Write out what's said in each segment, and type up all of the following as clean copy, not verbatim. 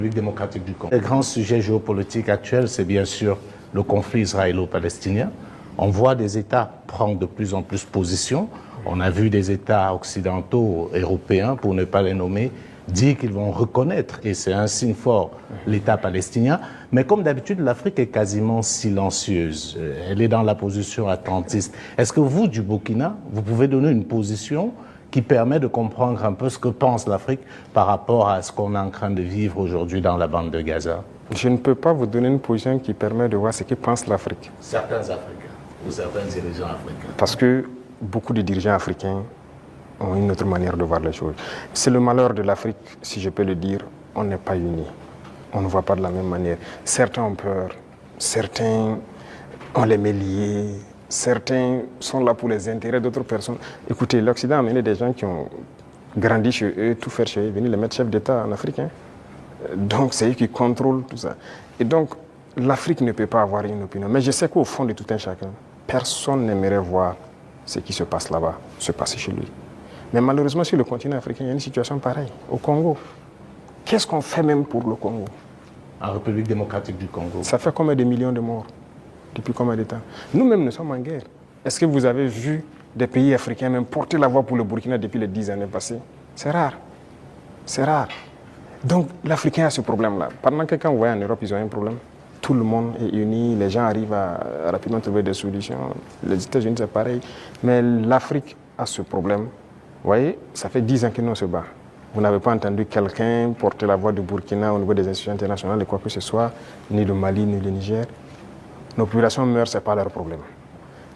République démocratique du Congo. Le grand sujet géopolitique actuel, c'est bien sûr le conflit israélo-palestinien. On voit des États prendre de plus en plus position. On a vu des États occidentaux, européens, pour ne pas les nommer, dire qu'ils vont reconnaître, et c'est un signe fort, l'État palestinien. Mais comme d'habitude, l'Afrique est quasiment silencieuse. Elle est dans la position attentiste. Est-ce que vous, du Burkina, vous pouvez donner une position qui permet de comprendre un peu ce que pense l'Afrique par rapport à ce qu'on est en train de vivre aujourd'hui dans la bande de Gaza? Je ne peux pas vous donner une position qui permet de voir ce que pense l'Afrique. Certains Africains ou certains dirigeants africains. Parce que beaucoup de dirigeants africains ont une autre manière de voir les choses. C'est le malheur de l'Afrique, si je peux le dire, on n'est pas unis. On ne voit pas de la même manière. Certains ont peur, certains ont les mains liées, certains sont là pour les intérêts d'autres personnes. Écoutez, l'Occident a amené des gens qui ont grandi chez eux, tout faire chez eux, venir les mettre chefs d'État en Afrique. Donc c'est eux qui contrôlent tout ça. Et donc l'Afrique ne peut pas avoir une opinion. Mais je sais qu'au fond de tout un chacun, personne n'aimerait voir ce qui se passe là-bas, se passer chez lui. Mais malheureusement, sur le continent africain, il y a une situation pareille. Au Congo, qu'est-ce qu'on fait même pour le Congo? En République démocratique du Congo. Ça fait combien de millions de morts? Depuis combien de temps? Nous-mêmes, nous sommes en guerre. Est-ce que vous avez vu des pays africains même porter la voix pour le Burkina depuis les 10 années passées? C'est rare. C'est rare. Donc, l'Africain a ce problème-là. Pendant que quand vous voyez en Europe, ils ont un problème. Tout le monde est uni, les gens arrivent à rapidement trouver des solutions. Les États-Unis, c'est pareil. Mais l'Afrique a ce problème. Vous voyez, ça fait 10 ans que nous on se bat. Vous n'avez pas entendu quelqu'un porter la voix du Burkina au niveau des institutions internationales et quoi que ce soit, ni le Mali, ni le Niger. Nos populations meurent, ce n'est pas leur problème.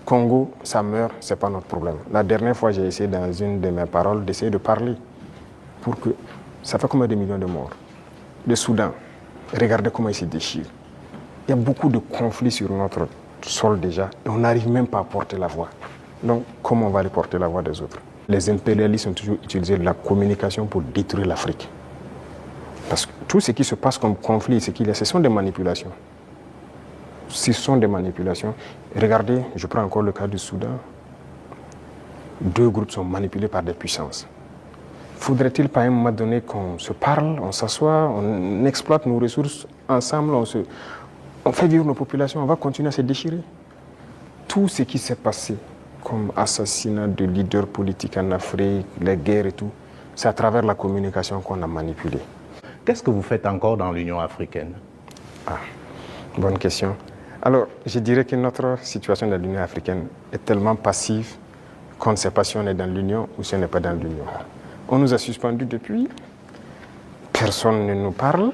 Congo, ça meurt, ce n'est pas notre problème. La dernière fois, j'ai essayé dans une de mes paroles d'essayer de parler pour que... Ça fait combien de millions de morts? Le Soudan, regardez comment il se déchire. Il y a beaucoup de conflits sur notre sol déjà et on n'arrive même pas à porter la voix. Donc, comment on va aller porter la voix des autres? Les impérialistes ont toujours utilisé la communication pour détruire l'Afrique. Parce que tout ce qui se passe comme conflit, ce sont des manipulations. Ce sont des manipulations. Regardez, je prends encore le cas du Soudan. 2 groupes sont manipulés par des puissances. Faudrait-il pas à un moment donné qu'on se parle, on s'assoit, on exploite nos ressources ensemble, on fait vivre nos populations, on va continuer à se déchirer? Tout ce qui s'est passé comme assassinat de leaders politiques en Afrique, les guerres et tout, c'est à travers la communication qu'on a manipulé. Qu'est-ce que vous faites encore dans l'Union africaine? Ah, bonne question. Alors, je dirais que notre situation dans l'Union africaine est tellement passive qu'on ne sait pas si on est dans l'Union ou si on n'est pas dans l'Union. On nous a suspendus depuis, personne ne nous parle.